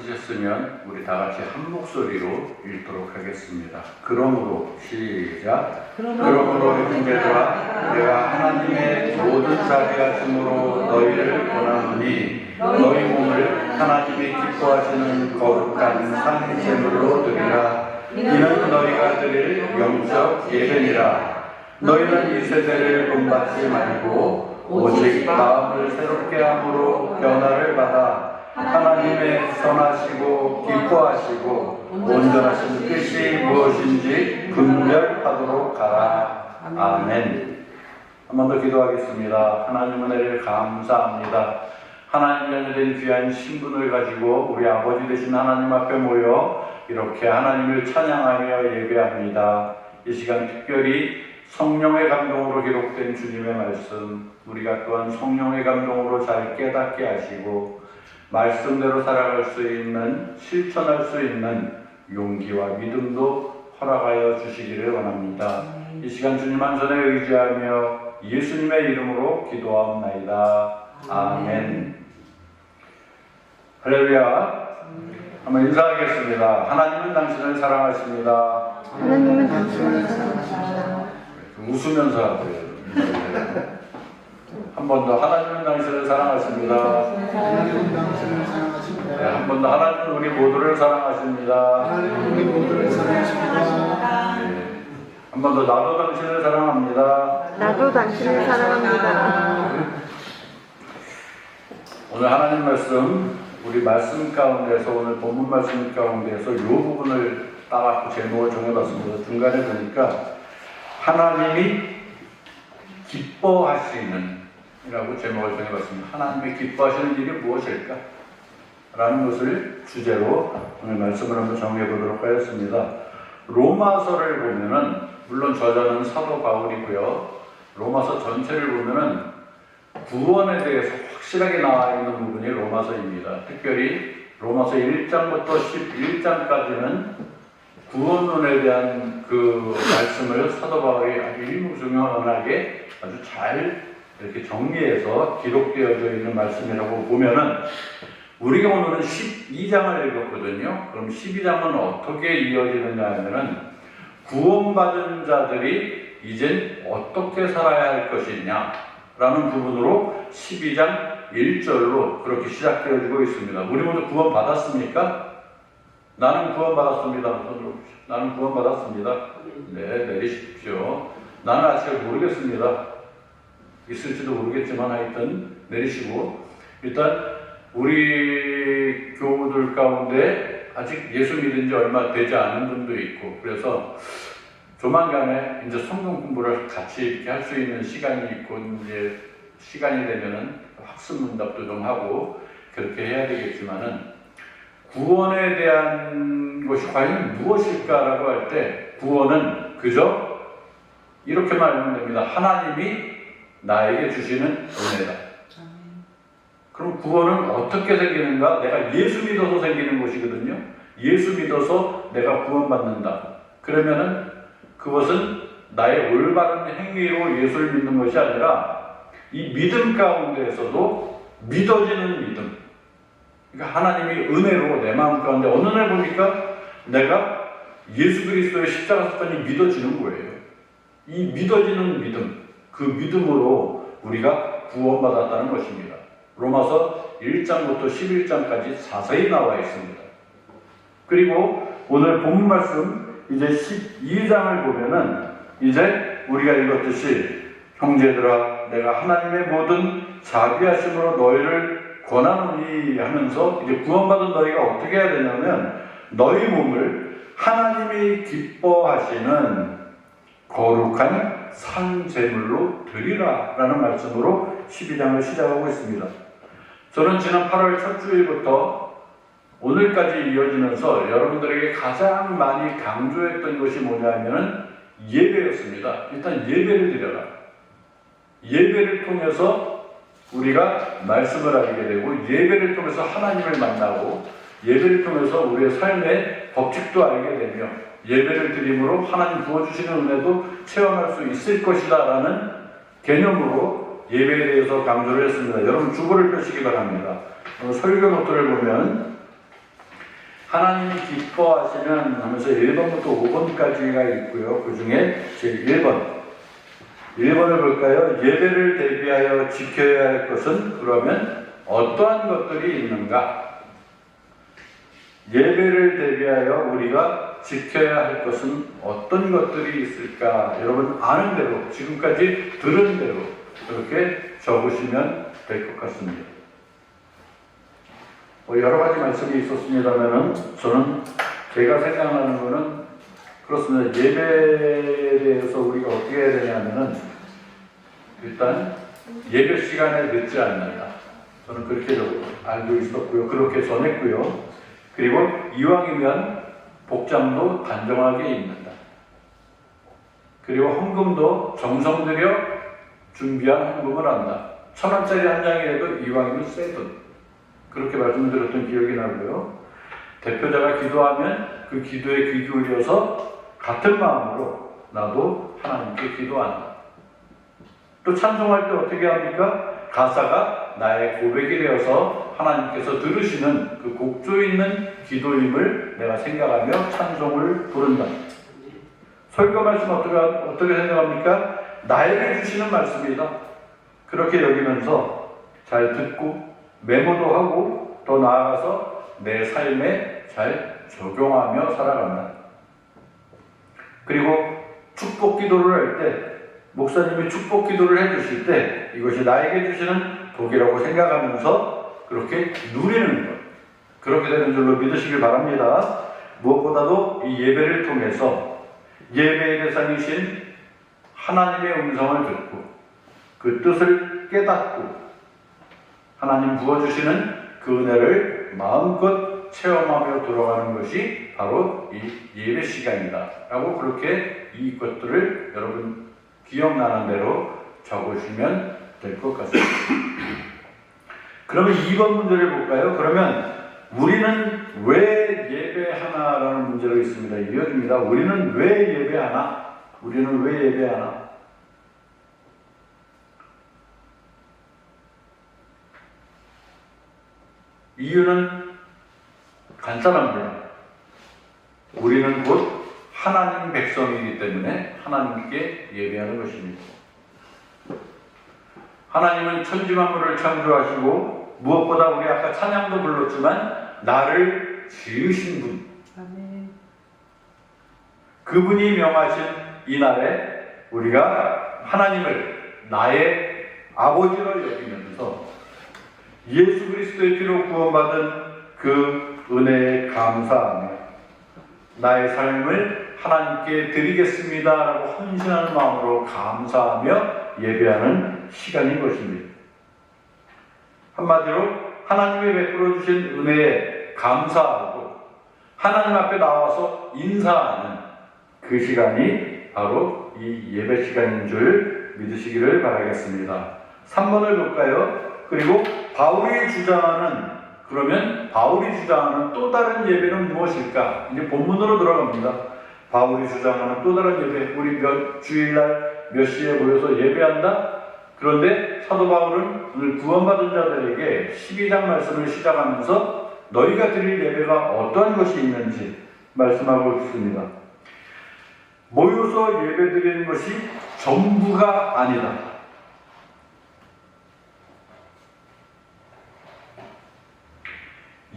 찾으셨으면 우리 다 같이 한 목소리로 읽도록 하겠습니다. 그러므로 시작. 그러므로 형제들아 내가 하나님의 모든 자비하심으로 너희를 권하노니 너희 몸을 하나님이 기뻐하시는 거룩한 산제물로 드리라. 이는 너희가 드릴 영적 예배니라. 너희는 이 세대를 본받지 말고 오직 마음을 새롭게 함으로 변화를 받아 하나님의 선하시고 기뻐하시고 온전하신 뜻이 무엇인지 분별하도록 하라. 아멘. 한 번 더 기도하겠습니다. 하나님 은혜를 감사합니다. 하나님 자녀된 귀한 신분을 가지고 우리 아버지 되신 하나님 앞에 모여 이렇게 하나님을 찬양하며 예배합니다. 이 시간 특별히 성령의 감동으로 기록된 주님의 말씀, 우리가 또한 성령의 감동으로 잘 깨닫게 하시고 말씀대로 살아갈 수 있는, 실천할 수 있는 용기와 믿음도 허락하여 주시기를 원합니다. 이 시간 주님 한 손에 의지하며 예수님의 이름으로 기도하옵나이다. 아멘. 할렐루야. 한번 인사하겠습니다. 하나님은 당신을 사랑하십니다. 하나님은 당신을 사랑하십니다. 웃으면서 하고요. 한 번 더 하나님은 당신을 사랑하십니다. 하나님은 당신을 사랑하십니다. 네, 한 번 더 하나님은 우리 모두를 사랑하십니다. 하나님은 우리 모두를 사랑하십니다. 네. 한 번 더 나도 당신을 사랑합니다. 나도 당신을 사랑합니다. 오늘 하나님 말씀, 우리 말씀 가운데서 오늘 본문 말씀 가운데서 이 부분을 따갖고 제목을 정해봤습니다. 중간에 보니까 하나님이 기뻐하시는 이라고 제목을 정해봤습니다. 하나님이 기뻐하시는 일이 무엇일까? 라는 것을 주제로 오늘 말씀을 한번 정해보도록 하겠습니다. 로마서를 보면은 물론 저자는 사도 바울이고요. 로마서 전체를 보면은 구원에 대해서 확실하게 나와 있는 부분이 로마서입니다. 특별히 로마서 1장부터 11장까지는 구원론에 대한 그 말씀을 사도 바울이 아주 일목요연하게 아주 잘 이렇게 정리해서 기록되어져 있는 말씀이라고 보면은 우리가 오늘은 12장을 읽었거든요. 그럼 12장은 어떻게 이어지느냐 하면은 구원받은 자들이 이젠 어떻게 살아야 할 것이냐 라는 부분으로 12장 1절로 그렇게 시작되어지고 있습니다. 우리 모두 구원받았습니까? 나는 구원받았습니다. 나는 구원받았습니다. 네, 내리십시오. 나는 아직 모르겠습니다. 있을지도 모르겠지만 하여튼 내리시고, 일단 우리 교우들 가운데 아직 예수 믿은 지 얼마 되지 않은 분도 있고, 그래서 조만간에 이제 성경 공부를 같이 이렇게 할 수 있는 시간이 있고, 이제 시간이 되면은 학습 문답도 좀 하고 그렇게 해야 되겠지만은, 구원에 대한 것이 과연 무엇일까라고 할 때 구원은 그저 이렇게 말하면 됩니다. 하나님이 나에게 주시는 은혜다. 그럼 구원은 어떻게 생기는가? 내가 예수 믿어서 생기는 것이거든요. 예수 믿어서 내가 구원받는다. 그러면은 그것은 나의 올바른 행위로 예수를 믿는 것이 아니라 이 믿음 가운데에서도 믿어지는 믿음. 그러니까 하나님이 은혜로 내 마음 가운데 어느 날 보니까 내가 예수 그리스도의 십자가 사건이 믿어지는 거예요. 이 믿어지는 믿음, 그 믿음으로 우리가 구원받았다는 것입니다. 로마서 1장부터 11장까지 자세히 나와 있습니다. 그리고 오늘 본문 말씀 이제 12장을 보면은 이제 우리가 읽었듯이 형제들아 내가 하나님의 모든 자비하심으로 너희를 권하노니 하면서 이제 구원받은 너희가 어떻게 해야 되냐면 너희 몸을 하나님이 기뻐하시는 거룩한 산제물로 드리라 라는 말씀으로 12장을 시작하고 있습니다. 저는 지난 8월 첫 주일부터 오늘까지 이어지면서 여러분들에게 가장 많이 강조했던 것이 뭐냐면은 예배였습니다. 일단 예배를 드려라. 예배를 통해서 우리가 말씀을 알게 되고 예배를 통해서 하나님을 만나고 예배를 통해서 우리의 삶의 법칙도 알게 되며 예배를 드림으로 하나님 부어주시는 은혜도 체험할 수 있을 것이다 라는 개념으로 예배에 대해서 강조를 했습니다. 여러분 주보를 펴시기 바랍니다. 설교 노트를 보면 하나님이 기뻐하시면 하면서 1번부터 5번까지가 있고요. 그 중에 제 1번을 볼까요? 예배를 대비하여 지켜야 할 것은 그러면 어떠한 것들이 있는가? 예배를 대비하여 우리가 지켜야 할 것은 어떤 것들이 있을까? 여러분 아는 대로, 지금까지 들은 대로 그렇게 적으시면 될 것 같습니다. 여러 가지 말씀이 있었습니다만은 저는 제가 생각나는 것은 그렇습니다. 예배에 대해서 우리가 어떻게 해야 되냐면은 일단 예배 시간에 늦지 않는다. 저는 그렇게 알고 있었고요. 그렇게 전했고요. 그리고 이왕이면 복장도 단정하게 입는다. 그리고 헌금도 정성 들여 준비한 헌금을 한다. 1,000원짜리 한 장이라도 이왕이면 새 돈. 그렇게 말씀을 드렸던 기억이 나고요. 대표자가 기도하면 그 기도에 귀 기울여서 같은 마음으로 나도 하나님께 기도한다. 또 찬송할 때 어떻게 합니까? 가사가 나의 고백이 되어서 하나님께서 들으시는 그 곡조 있는 기도임을 내가 생각하며 찬송을 부른다. 설교 말씀 어떻게 생각합니까? 나에게 주시는 말씀이다. 그렇게 여기면서 잘 듣고 메모도 하고 더 나아가서 내 삶에 잘 적용하며 살아간다. 그리고 축복 기도를 할 때 목사님이 축복 기도를 해주실 때 이것이 나에게 주시는 복이라고 생각하면서 그렇게 누리는 것, 그렇게 되는 줄로 믿으시길 바랍니다. 무엇보다도 이 예배를 통해서 예배의 대상이신 하나님의 음성을 듣고 그 뜻을 깨닫고 하나님 부어주시는 그 은혜를 마음껏 체험하며 돌아가는 것이 바로 이 예배 시간이다 라고 그렇게 이것들을 여러분 기억나는 대로 적으시면 될 것 같습니다. 그러면 2번 문제를 볼까요? 그러면 우리는 왜 예배하나라는 문제가 있습니다. 이어집니다. 우리는 왜 예배하나? 우리는 왜 예배하나? 이유는 간단합니다. 우리는 곧 하나님 백성이기 때문에 하나님께 예배하는 것입니다. 하나님은 천지만물을 창조하시고 무엇보다 우리 아까 찬양도 불렀지만 나를 지으신 분, 그분이 명하신 이날에 우리가 하나님을 나의 아버지로 여기면서 예수 그리스도의 피로 구원받은 그 은혜에 감사하며 나의 삶을 하나님께 드리겠습니다라고 헌신하는 마음으로 감사하며 예배하는 시간인 것입니다. 한마디로 하나님이 베풀어 주신 은혜에 감사하고 하나님 앞에 나와서 인사하는 그 시간이 바로 이 예배 시간인 줄 믿으시기를 바라겠습니다. 3번을 볼까요? 그리고 바울이 주장하는 또 다른 예배는 무엇일까? 이제 본문으로 들어갑니다. 바울이 주장하는 또 다른 예배, 우리 주일날 몇 시에 모여서 예배한다? 그런데 사도 바울은 오늘 구원받은 자들에게 12장 말씀을 시작하면서 너희가 드릴 예배가 어떠한 것이 있는지 말씀하고 있습니다. 모여서 예배드리는 것이 전부가 아니다.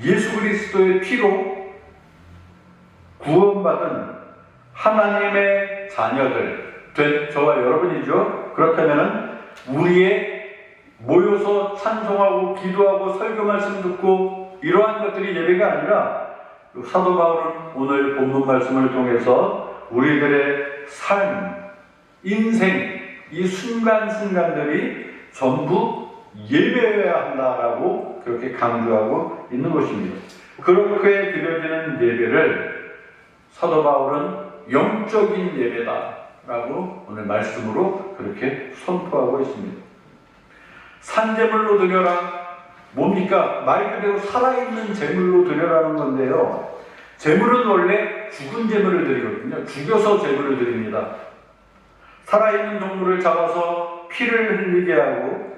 예수 그리스도의 피로 구원받은 하나님의 자녀들 된 저와 여러분이죠. 그렇다면 우리의 모여서 찬송하고 기도하고 설교 말씀 듣고 이러한 것들이 예배가 아니라 사도 바울은 오늘 본문 말씀을 통해서 우리들의 삶, 인생, 이 순간순간들이 전부 예배해야 한다라고 그렇게 강조하고 있는 것입니다. 그렇게 드려지는 예배를 사도 바울은 영적인 예배다라고 오늘 말씀으로 그렇게 선포하고 있습니다. 산제물로 드려라. 뭡니까? 말 그대로 살아있는 제물로 드려라는 건데요. 제물은 원래 죽은 제물을 드리거든요. 죽여서 제물을 드립니다. 살아있는 동물을 잡아서 피를 흘리게 하고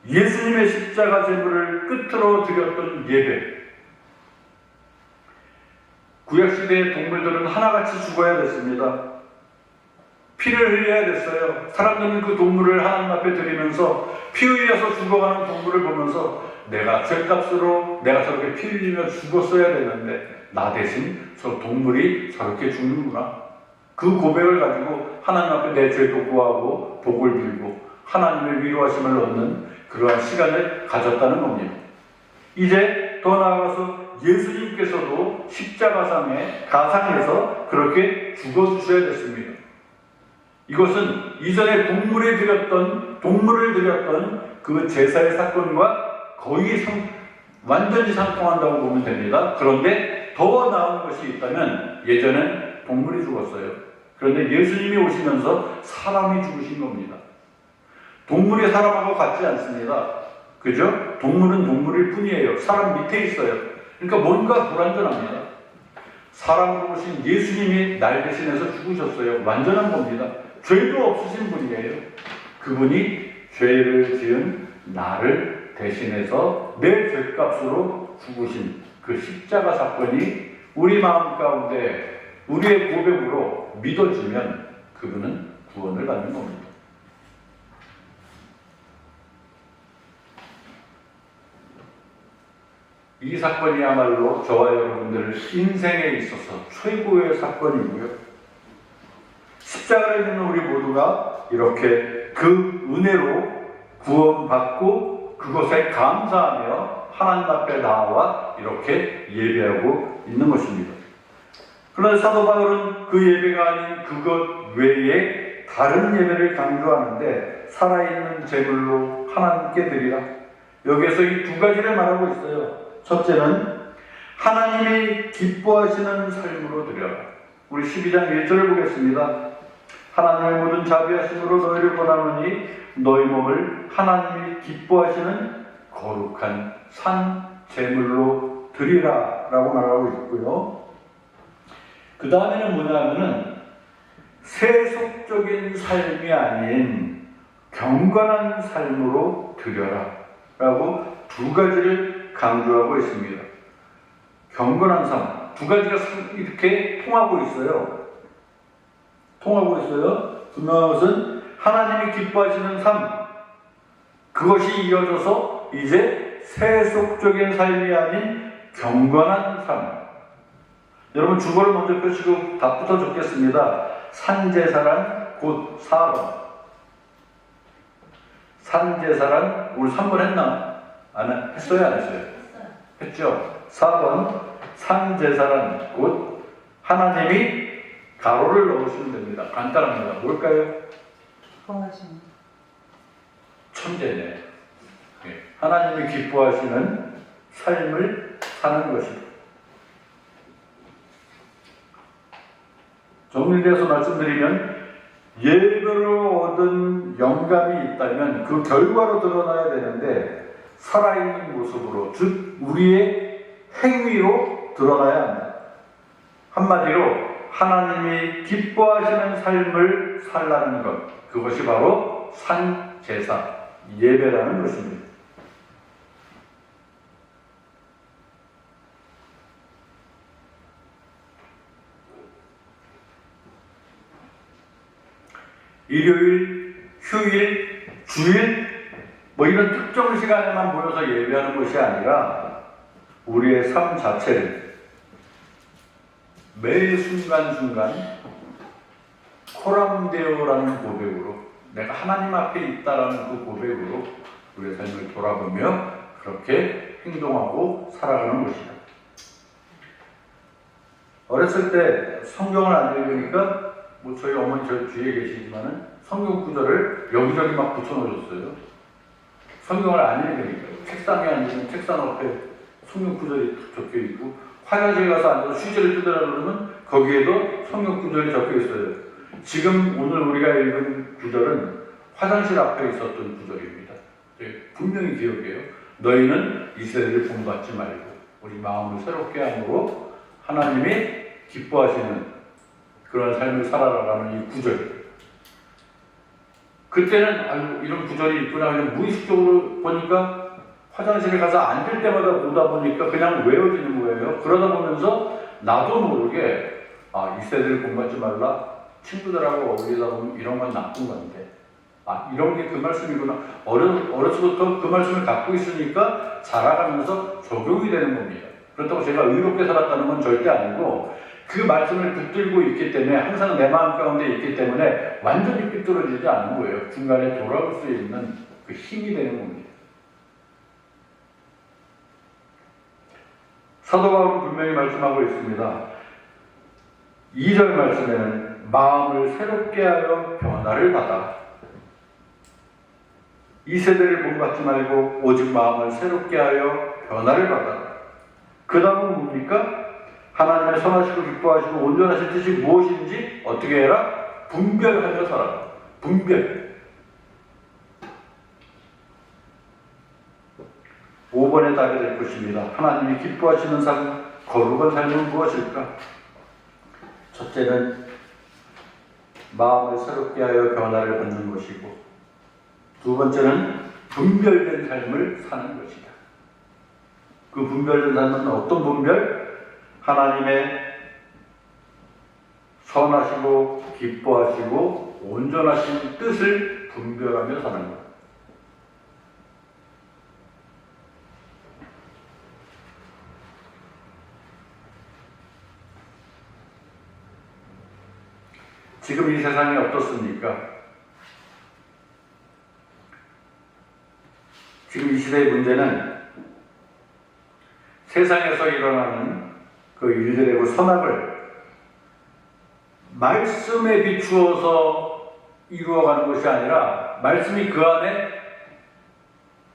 예수님의 십자가 제물을 끝으로 드렸던 예배. 구약시대의 동물들은 하나같이 죽어야 됐습니다. 피를 흘려야 됐어요. 사람들은 그 동물을 하나님 앞에 드리면서 피 흘려서 죽어가는 동물을 보면서 내가 죗값으로 내가 저렇게 피 흘리며 죽었어야 되는데 나 대신 저 동물이 저렇게 죽는구나. 그 고백을 가지고 하나님 앞에 내 죄도 구하고 복을 빌고 하나님의 위로하심을 얻는 그러한 시간을 가졌다는 겁니다. 이제 더 나아가서 예수님께서도 십자가상에 가상에서 그렇게 죽어주셔야 됐습니다. 이것은 이전에 동물을 드렸던 그 제사의 사건과 거의 완전히 상통한다고 보면 됩니다. 그런데 더 나은 것이 있다면 예전엔 동물이 죽었어요. 그런데 예수님이 오시면서 사람이 죽으신 겁니다. 동물이 사람하고 같지 않습니다. 그죠? 동물은 동물일 뿐이에요. 사람 밑에 있어요. 그러니까 뭔가 불완전합니다. 사람으로 오신 예수님이 날 대신해서 죽으셨어요. 완전한 겁니다. 죄도 없으신 분이에요. 그분이 죄를 지은 나를 대신해서 내 죄값으로 죽으신 그 십자가 사건이 우리 마음 가운데 우리의 고백으로 믿어지면 그분은 구원을 받는 겁니다. 이 사건이야말로 저와 여러분들 인생에 있어서 최고의 사건이고요. 십자가에 있는 우리 모두가 이렇게 그 은혜로 구원받고 그것에 감사하며 하나님 앞에 나와 이렇게 예배하고 있는 것입니다. 그런데 사도 바울은 그 예배가 아닌 그것 외에 다른 예배를 강조하는데 살아있는 제물로 하나님께 드리라. 여기에서 이 두 가지를 말하고 있어요. 첫째는 하나님이 기뻐하시는 삶으로 드려라. 우리 12장 1절을 보겠습니다. 하나님의 모든 자비하심으로 너희를 권하노니 너희 몸을 하나님이 기뻐하시는 거룩한 산 제물로 드리라 라고 말하고 있고요. 그 다음에는 뭐냐면은 세속적인 삶이 아닌 경건한 삶으로 드려라 라고 두 가지를 강조하고 있습니다. 경건한 삶, 두 가지가 이렇게 통하고 있어요. 분명한 것은 하나님이 기뻐하시는 삶, 그것이 이어져서 이제 세속적인 삶이 아닌 경건한 삶. 여러분 주보를 먼저 펴시고 답부터 적겠습니다. 산제사란 곧 사람. 산제사란 우리 3번 했나? 안 했어요? 안 했어요? 했죠. 4번 산제사란 곧 하나님이 가로를 넣으시면 됩니다. 간단합니다. 뭘까요? 천재네. 하나님이 기뻐하시는 삶을 사는 것입니다. 정리돼서 말씀드리면 예배로 얻은 영감이 있다면 그 결과로 드러나야 되는데 살아있는 모습으로, 즉 우리의 행위로 드러나야 합니다. 한마디로 하나님이 기뻐하시는 삶을 살라는 것, 그것이 바로 산제사, 예배라는 것입니다. 일요일, 휴일, 주일 이런 특정 시간에만 모여서 예배하는 것이 아니라 우리의 삶 자체를 매 순간순간 코람데오라는 고백으로 내가 하나님 앞에 있다라는 그 고백으로 우리의 삶을 돌아보며 그렇게 행동하고 살아가는 것이다. 어렸을 때 성경을 안 읽으니까 저희 어머니 저 뒤에 계시지만은 성경 구절을 여기저기 막 붙여놓으셨어요. 성경을 안 읽으니까 책상에 앉으면 책상 앞에 성경 구절이 적혀 있고 화장실 가서 앉아서 휴지를 뜯으라 그러면 거기에도 성경 구절이 적혀 있어요. 지금 오늘 우리가 읽은 구절은 화장실 앞에 있었던 구절입니다. 분명히 기억해요. 너희는 이스라엘을 본받지 말고 우리 마음을 새롭게 함으로 하나님이 기뻐하시는 그런 삶을 살아가는 이 구절. 그때는 아유 이런 구절이 있구나 그냥 무의식적으로 보니까 화장실에 가서 앉을 때마다 보다 보니까 그냥 외워지는 거예요. 그러다 보면서 나도 모르게 이 세대를 본받지 말라. 친구들하고 어울리다 보면 이런 건 나쁜 건데 이런 게 그 말씀이구나. 어려서부터 그 말씀을 갖고 있으니까 자라가면서 적용이 되는 겁니다. 그렇다고 제가 의롭게 살았다는 건 절대 아니고 그 말씀을 붙들고 있기 때문에 항상 내 마음 가운데 있기 때문에 완전히 삐뚤어지지 않는 거예요. 중간에 돌아올 수 있는 그 힘이 되는 겁니다. 사도 바울은 분명히 말씀하고 있습니다. 2절 말씀에는 마음을 새롭게 하여 변화를 받아. 이 세대를 본받지 말고 오직 마음을 새롭게 하여 변화를 받아. 그 다음은 뭡니까? 하나님의 선하시고 기뻐하시고 온전하신 뜻이 무엇인지 어떻게 해라? 분별하며 살아라. 분별. 5번에 답이 될 것입니다. 하나님이 기뻐하시는 삶, 거룩한 삶은 무엇일까? 첫째는 마음을 새롭게 하여 변화를 받는 것이고, 두 번째는 분별된 삶을 사는 것이다. 그 분별된 삶은 어떤 분별? 하나님의 선하시고 기뻐하시고 온전하신 뜻을 분별하며 사는 것. 지금 이 세상이 어떻습니까? 지금 이 시대의 문제는 세상에서 일어나는 그 일들의 그 선악을 말씀에 비추어서 이루어가는 것이 아니라 말씀이 그 안에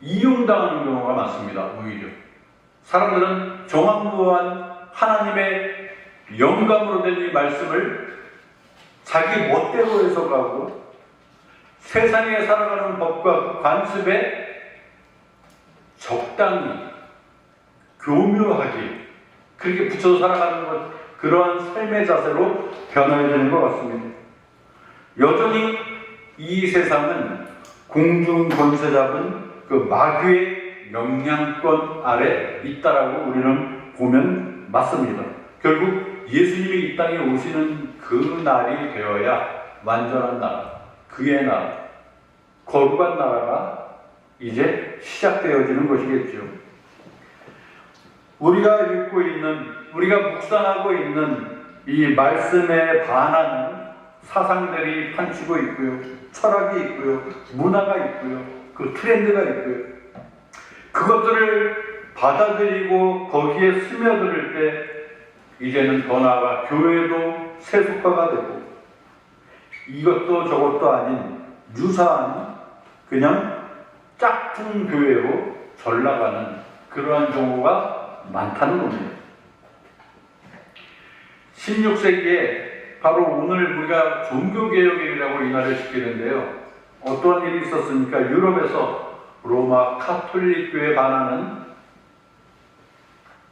이용당하는 경우가 많습니다. 오히려 사람들은 정확무한 하나님의 영감으로 된 이 말씀을 자기 멋대로 해석하고 세상에 살아가는 법과 관습에 적당히 교묘하게 그렇게 붙여서 살아가는 것, 그러한 삶의 자세로 변화해야 되는 것 같습니다. 여전히 이 세상은 공중 권세 잡은 그 마귀의 영향권 아래 있다라고 우리는 보면 맞습니다. 결국 예수님이 이 땅에 오시는 그 날이 되어야 완전한 나라, 그의 나라, 거룩한 나라가 이제 시작되어지는 것이겠죠. 우리가 읽고 있는, 우리가 묵상하고 있는 이 말씀에 반하는 사상들이 판치고 있고요. 철학이 있고요. 문화가 있고요. 그 트렌드가 있고요. 그것들을 받아들이고 거기에 스며들 때 이제는 더 나아가 교회도 세속화가 되고 이것도 저것도 아닌 유사한 그냥 짝퉁 교회로 전락하는 그러한 경우가 많다는 겁니다. 16세기에 바로 오늘 우리가 종교개혁일이라고 이날을 지키는데요. 어떠한 일이 있었습니까? 유럽에서 로마 카톨릭교에 반하는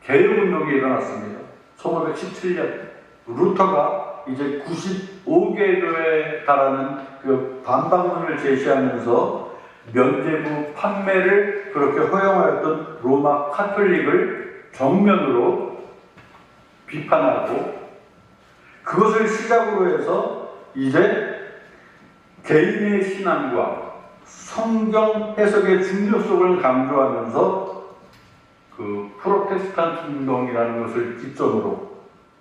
개혁운동이 일어났습니다. 1517년 루터가 이제 95개 교회에 달하는 그 반박문을 제시하면서 면죄부 판매를 그렇게 허용하였던 로마 카톨릭을 정면으로 비판하고 그것을 시작으로 해서 이제 개인의 신앙과 성경 해석의 중요성을 강조하면서 그 프로테스탄트 운동이라는 것을 기점으로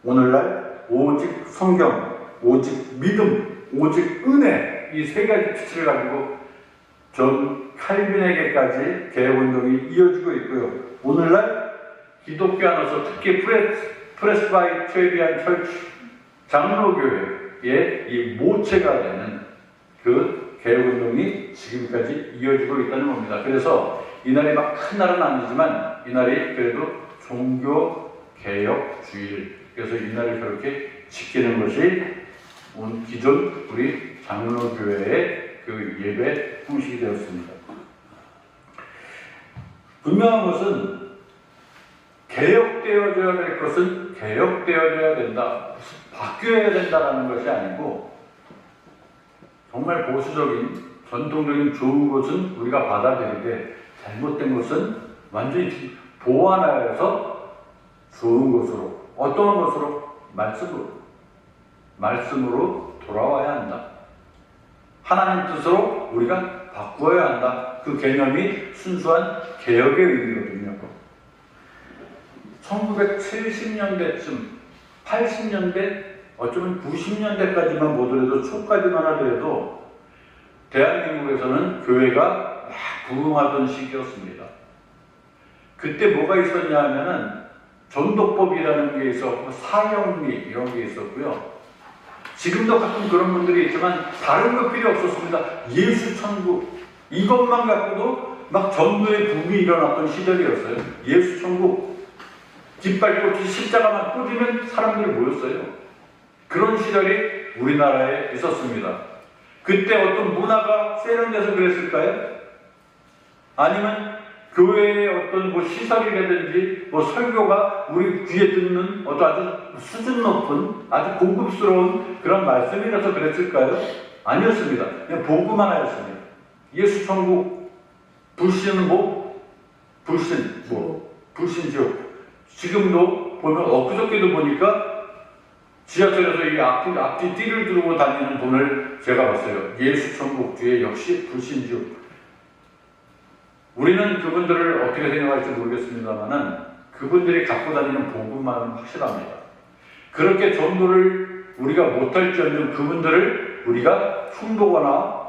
오늘날 오직 성경, 오직 믿음, 오직 은혜 이 세 가지 피치를 가지고 전 칼빈에게까지 개혁운동이 이어지고 있고요. 오늘날 기독교 안에서 특히 프레스바이테리안 철치 장로교회의 이 모체가 되는 그 개혁운동이 지금까지 이어지고 있다는 겁니다. 그래서 이날이 막 큰 날은 아니지만 이날이 그래도 종교개혁주일, 그래서 이날을 그렇게 지키는 것이 기존 우리 장로교회의 그 예배 형식이 되었습니다. 분명한 것은 개혁되어져야 될 것은 개혁되어져야 된다, 바뀌어야 된다라는 것이 아니고 정말 보수적인 전통적인 좋은 것은 우리가 받아들이되 잘못된 것은 완전히 보완하여서 좋은 것으로, 어떤 것으로? 말씀으로 돌아와야 한다. 하나님 뜻으로 우리가 바꾸어야 한다. 그 개념이 순수한 개혁의 의미거든요. 1970년대쯤, 80년대, 어쩌면 90년대까지만 보더라도, 초까지만 하더라도 대한민국에서는 교회가 막 부흥하던 시기였습니다. 그때 뭐가 있었냐 하면은 전도법이라는 게 있었고, 사형리 이런 게 있었고요. 지금도 가끔 그런 분들이 있지만 다른 거 필요 없었습니다. 예수 천국 이것만 갖고도 막 전도의 붐이 일어났던 시절이었어요. 예수 천국 깃발꽂이 십자가만 꽂으면 사람들이 모였어요. 그런 시절이 우리나라에 있었습니다. 그때 어떤 문화가 세련돼서 그랬을까요? 아니면 교회의 어떤 뭐 시설이라든지 뭐 설교가 우리 귀에 듣는 어떤 아주 수준 높은 아주 고급스러운 그런 말씀이라서 그랬을까요? 아니었습니다. 그냥 복음 하나였습니다. 예수 천국, 불신은 뭐? 불신, 불신지옥. 지금도 보면 엊그저께도 보니까 지하철에서 이 앞뒤 띠를 두르고 다니는 분을 제가 봤어요. 예수 천국 뒤에 역시 불신지옥. 우리는 그분들을 어떻게 생각할지 모르겠습니다만은 그분들이 갖고 다니는 복음만은 확실합니다. 그렇게 전도를 우리가 못할지언정 그분들을 우리가 흉보거나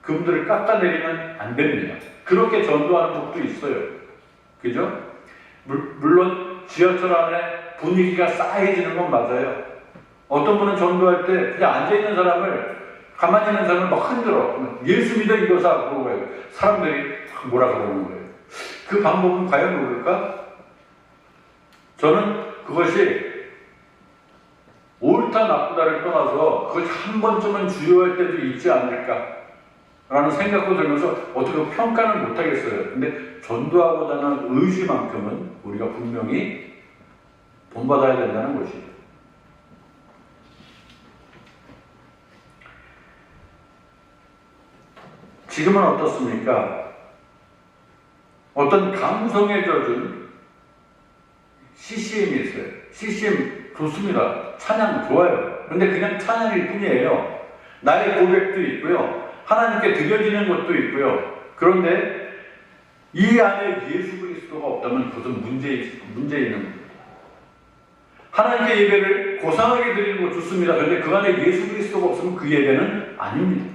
그분들을 깎아내리면 안 됩니다. 그렇게 전도하는 곳도 있어요. 그죠? 물론 지하철 안에 분위기가 싸해지는 건 맞아요. 어떤 분은 전도할 때 그냥 앉아있는 사람을, 가만히 있는 사람을 막 흔들어. 예수 믿어 이거사 그러고 가요. 사람들이 뭐라 그러는 거예요. 그 방법은 과연 옳을까? 저는 그것이 옳다 나쁘다를 떠나서 그것이 한 번쯤은 주요할 때도 있지 않을까 라는 생각도 들면서 어떻게 평가는 못하겠어요. 근데 전도하고자 하는 의지만큼은 우리가 분명히 본받아야 된다는 것이죠. 지금은 어떻습니까? 어떤 감성에 젖은 CCM이 있어요. CCM 좋습니다. 찬양 좋아요. 근데 그냥 찬양일 뿐이에요. 나의 고백도 있고요. 하나님께 드려지는 것도 있고요. 그런데 이 안에 예수 그리스도가 없다면 그것은 문제 있는 겁니다. 하나님께 예배를 고상하게 드리는 거 좋습니다. 그런데 그 안에 예수 그리스도가 없으면 그 예배는 아닙니다.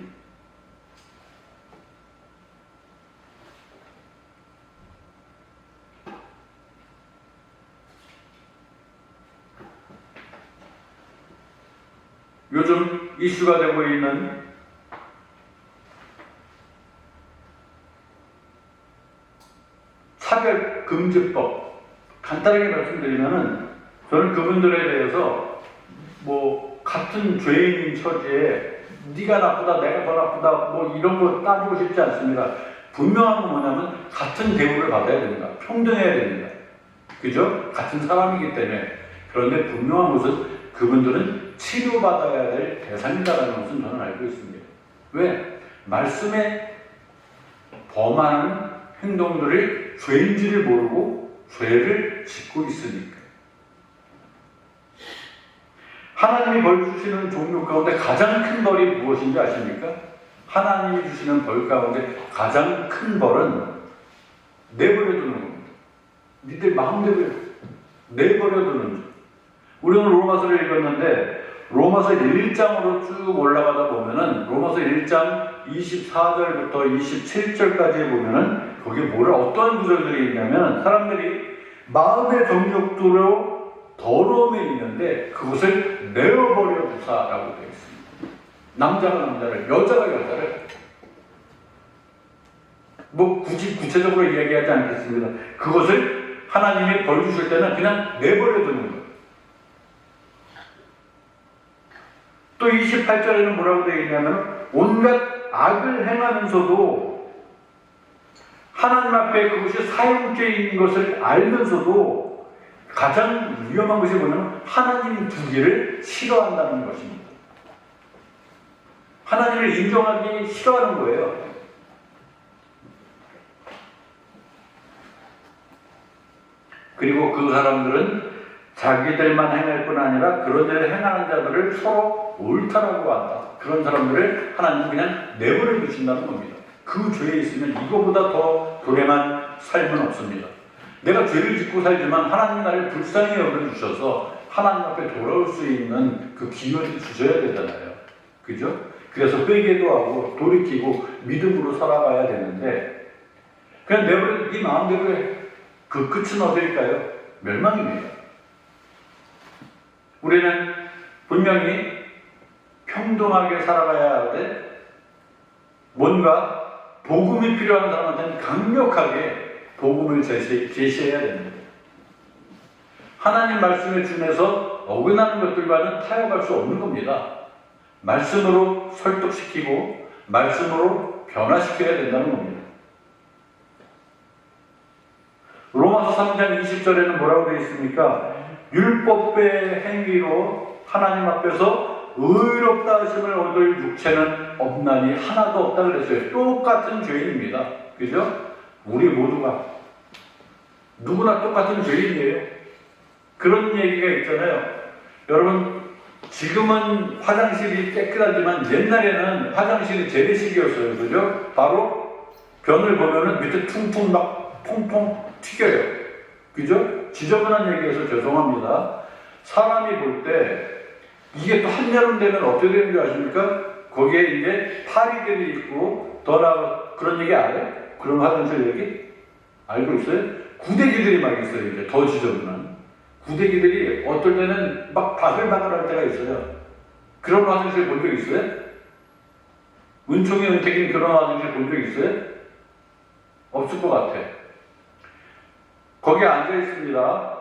요즘 이슈가 되고 있는 차별금지법, 간단하게 말씀드리면은 저는 그분들에 대해서 뭐 같은 죄인인 처지에 네가 나쁘다 내가 더 나쁘다 뭐 이런 거 따지고 싶지 않습니다. 분명한 건 뭐냐면 같은 대우를 받아야 됩니다. 평등해야 됩니다. 그죠? 같은 사람이기 때문에. 그런데 분명한 것은 그분들은 치료받아야 될 대상이다라는 것은 저는 알고 있습니다. 왜? 말씀에 범하는 행동들을 죄인지를 모르고 죄를 짓고 있으니까. 하나님이 벌 주시는 종류 가운데 가장 큰 벌이 무엇인지 아십니까? 하나님이 주시는 벌 가운데 가장 큰 벌은 내버려두는 겁니다. 니들 마음대로 내버려두는 것. 우리는 로마서를 읽었는데 로마서 1장으로 쭉 올라가다 보면은 로마서 1장 24절부터 27절까지 보면은 거기에 어떠한 구절들이 있냐면 사람들이 마음의 정욕도로 더러움에 있는데 그것을 내어버려 두사라고 되어 있습니다. 남자가 남자를, 여자가 여자를 뭐 굳이 구체적으로 이야기하지 않겠습니다. 그것을 하나님이 벌 주실 때는 그냥 내버려 두는 거예요. 또 28절에는 뭐라고 되어 있냐면 온갖 악을 행하면서도 하나님 앞에 그것이 사형죄인 것을 알면서도 가장 위험한 것이 뭐냐면 하나님 두기를 싫어한다는 것입니다. 하나님을 인정하기 싫어하는 거예요. 그리고 그 사람들은 자기들만 행할 뿐 아니라 그런 일을 행하는 자들을 서로 옳다라고 한다. 그런 사람들을 하나님은 그냥 내버려 두신다는 겁니다. 그 죄에 있으면 이거보다 더 도래만 삶은 없습니다. 내가 죄를 짓고 살지만 하나님 나를 불쌍히 여겨주셔서 하나님 앞에 돌아올 수 있는 그 기회를 주셔야 되잖아요. 그죠? 그래서 회개도 하고 돌이키고 믿음으로 살아가야 되는데 그냥 내버려 네 마음대로 해. 그 끝은 어딜까요? 멸망입니다. 우리는 분명히 평등하게 살아가야 하되 뭔가 복음이 필요한 사람한테는 강력하게 복음을 제시해야 됩니다. 하나님 말씀에 준해서 어긋나는 것들과는 타협할 수 없는 겁니다. 말씀으로 설득시키고 말씀으로 변화시켜야 된다는 겁니다. 로마서 3장 20절에는 뭐라고 되어 있습니까? 율법의 행위로 하나님 앞에서 의롭다 하심을 얻을 육체는 없나니 하나도 없다 그랬어요. 똑같은 죄인입니다. 그죠? 우리 모두가 누구나 똑같은 죄인이에요. 그런 얘기가 있잖아요. 여러분 지금은 화장실이 깨끗하지만 옛날에는 화장실이 재래식이었어요. 그죠? 바로 변을 보면은 밑에 퉁퉁 막 퐁퐁 튀겨요. 그죠? 지저분한 얘기해서 죄송합니다. 사람이 볼 때 이게 또 한여름 되면 어떻게 되는 줄 아십니까? 거기에 이제 파리들이 있고 더 나아 그런 얘기 알아요? 그런 화장실 얘기? 알고 있어요? 구데기들이 막 있어요. 이제 더 지저분한 구데기들이 어떨 때는 막 바글바글할 때가 있어요. 그런 화장실 본 적 있어요? 은총이 은택인 그런 화장실 본 적 있어요? 없을 것 같아. 거기에 앉아 있습니다.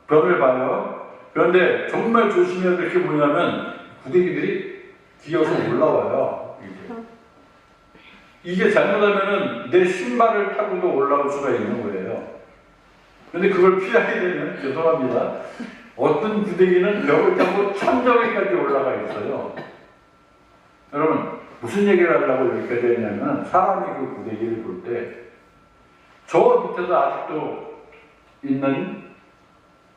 변을 봐요. 그런데 정말 조심해야 될 게 뭐냐면 구데기들이 기어서 올라와요. 이게 잘못하면은 내 신발을 타고도 올라올 수가 있는 거예요. 근데 그걸 피하게 되면 죄송합니다. 어떤 구데기는 벽을 타고 천정에까지 올라가 있어요. 여러분 무슨 얘기를 하려고 이렇게 되냐면 사람이 그 구데기를 볼 때 저 밑에서 아직도 있는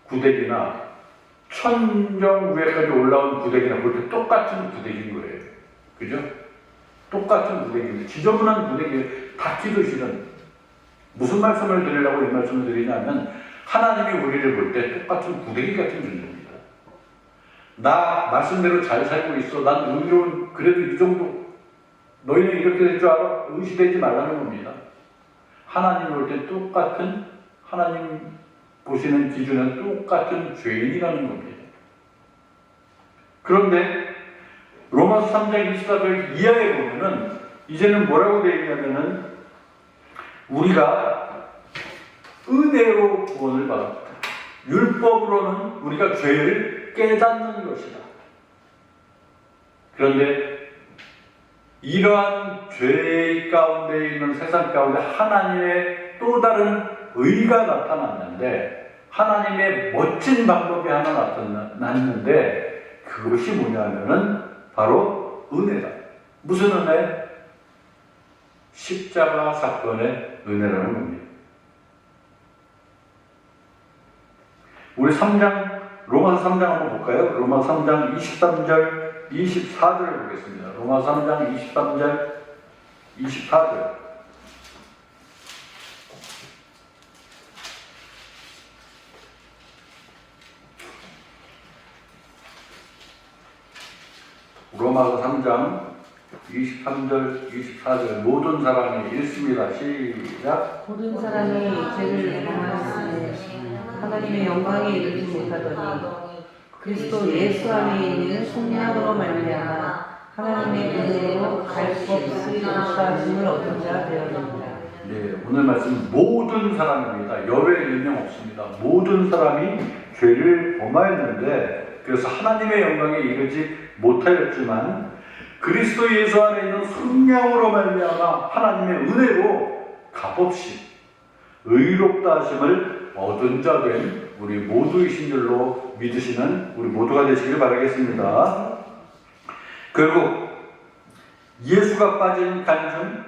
구데기나 천정 위에까지 올라온 구데기나 볼 때 똑같은 구데기인 거예요. 그죠? 똑같은 구데기인데 지저분한 구데기 닿기도 싫은 무슨 말씀을 드리려고 이 말씀을 드리냐면 하나님이 우리를 볼 때 똑같은 구데기 같은 존재입니다. 나 말씀대로 잘 살고 있어. 난 의로운 그래도 이 정도 너희는 이렇게 될 줄 알아? 의시되지 말라는 겁니다. 하나님 볼 때 똑같은 하나님 보시는 기준은 똑같은 죄인이라는 겁니다. 그런데 로마서 3장 24절 이하에 보면은 이제는 뭐라고 되어 있냐면은 우리가 은혜로 구원을 받았다. 율법으로는 우리가 죄를 깨닫는 것이다. 그런데 이러한 죄 가운데 있는 세상 가운데 하나님의 또 다른 의가 나타났는데 하나님의 멋진 방법이 하나 나타났는데 그것이 뭐냐면은 바로 은혜다. 무슨 은혜? 십자가 사건의 은혜라는 겁니다. 우리 3장 로마서 3장 한번 볼까요? 로마서 3장 23절 24절을 보겠습니다. 로마서 3장 23절 24절 로마서 3장 23절 24절 모든 사람이 읽습니다. 시작. 모든 사람이 죄를 범하였으니 하나님의 영광에 이르지 못하더니 그리스도 예수 안에 있는 속량으로 말미암아 하나님의 은혜로 갈 수 없이 역사하심을 얻은 자 되었느니라. 네, 오늘 말씀 모든 사람입니다. 여외 일명 없습니다. 모든 사람이 죄를 범하였는데 그래서 하나님의 영광에 이르지 못하였지만 그리스도 예수 안에 있는 속량으로 말미암아 하나님의 은혜로 값없이 의롭다 하심을 얻은 자 된 우리 모두이신 줄로 믿으시는 우리 모두가 되시길 바라겠습니다. 결국 예수가 빠진 간증,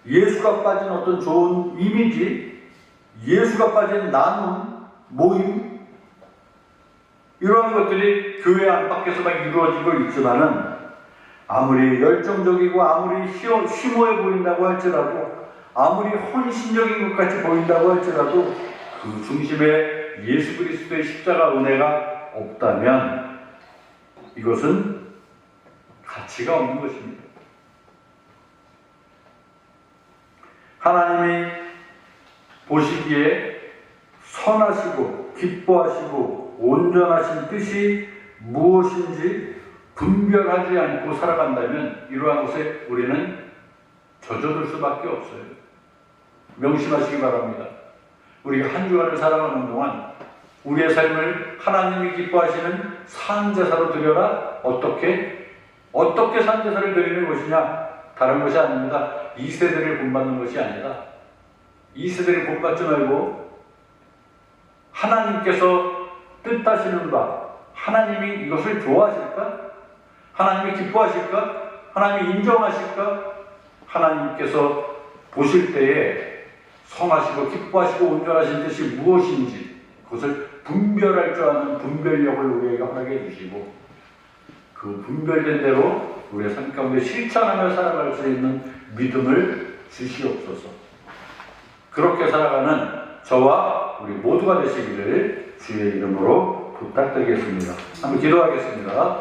예수가 빠진 어떤 좋은 이미지, 예수가 빠진 나눔, 모임, 이러한 것들이 교회 안팎에서만 이루어지고 있지만은 아무리 열정적이고 아무리 심오해 보인다고 할지라도 아무리 헌신적인 것 같이 보인다고 할지라도 그 중심에 예수 그리스도의 십자가 은혜가 없다면 이것은 가치가 없는 것입니다. 하나님이 보시기에 선하시고 기뻐하시고 온전하신 뜻이 무엇인지 분별하지 않고 살아간다면 이러한 것에 우리는 젖어들 수밖에 없어요. 명심하시기 바랍니다. 우리가 한 주간을 살아가는 동안 우리의 삶을 하나님이 기뻐하시는 산제사로 드려라. 어떻게 산제사를 드리는 것이냐? 다른 것이 아닙니다. 2세대를 본받는 것이 아니다. 2세대를 본받지 말고 하나님께서 뜻하시는 바, 하나님이 이것을 좋아하실까? 하나님이 기뻐하실까? 하나님이 인정하실까? 하나님께서 보실 때에 선하시고 기뻐하시고 온전하신 뜻이 무엇인지 그것을 분별할 줄 아는 분별력을 우리에게 허락해 주시고 그 분별된 대로 우리의 삶 가운데 실천하며 살아갈 수 있는 믿음을 주시옵소서. 그렇게 살아가는 저와 우리 모두가 되시기를 주의 이름으로 부탁드리겠습니다. 한번 기도하겠습니다.